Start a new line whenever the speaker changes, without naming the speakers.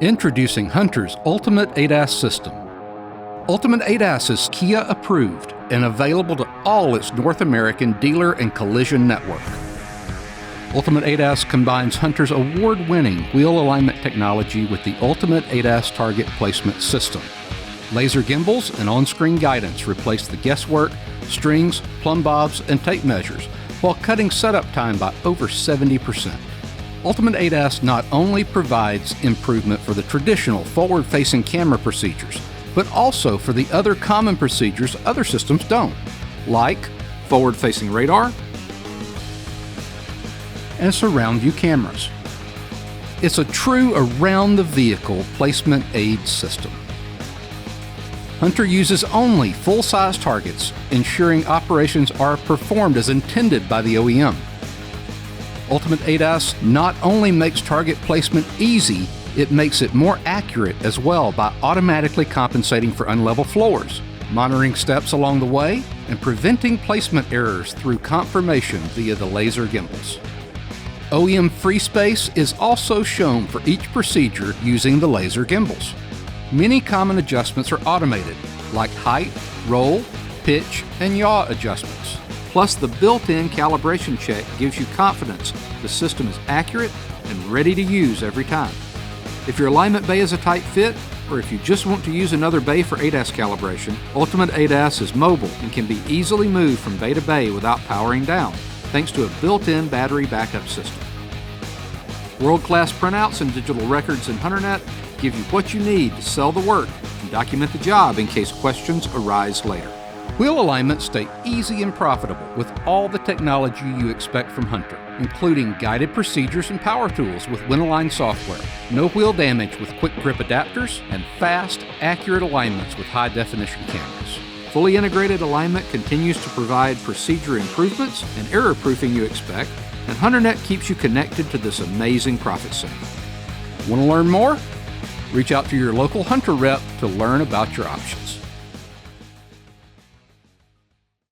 Introducing Hunter's Ultimate ADAS system. Ultimate ADAS is Kia approved and available to all its North American dealer and collision network. Ultimate ADAS combines Hunter's award-winning wheel alignment technology with the Ultimate ADAS target placement system. Laser gimbals and on-screen guidance replace the guesswork, strings, plumb bobs, and tape measures, while cutting setup time by over 70%. Ultimate ADAS not only provides improvement for the traditional forward-facing camera procedures, but also for the other common procedures other systems don't, like forward-facing radar and surround view cameras. It's a true around-the-vehicle placement aid system. Hunter uses only full-size targets, ensuring operations are performed as intended by the OEM. Ultimate ADAS not only makes target placement easy, it makes it more accurate as well by automatically compensating for unlevel floors, monitoring steps along the way, and preventing placement errors through confirmation via the laser gimbals. OEM free space is also shown for each procedure using the laser gimbals. Many common adjustments are automated, like height, roll, pitch, and yaw adjustments. Plus, the built-in calibration check gives you confidence the system is accurate and ready to use every time. If your alignment bay is a tight fit, or if you just want to use another bay for ADAS calibration, Ultimate ADAS is mobile and can be easily moved from bay to bay without powering down, thanks to a built-in battery backup system. World-class printouts and digital records in HunterNet give you what you need to sell the work and document the job in case questions arise later. Wheel alignments stay easy and profitable with all the technology you expect from Hunter, including guided procedures and power tools with WinAlign software, no wheel damage with quick grip adapters, and fast, accurate alignments with high-definition cameras. Fully integrated alignment continues to provide procedure improvements and error proofing you expect, and HunterNet keeps you connected to this amazing profit center. Want to learn more? Reach out to your local Hunter rep to learn about your options.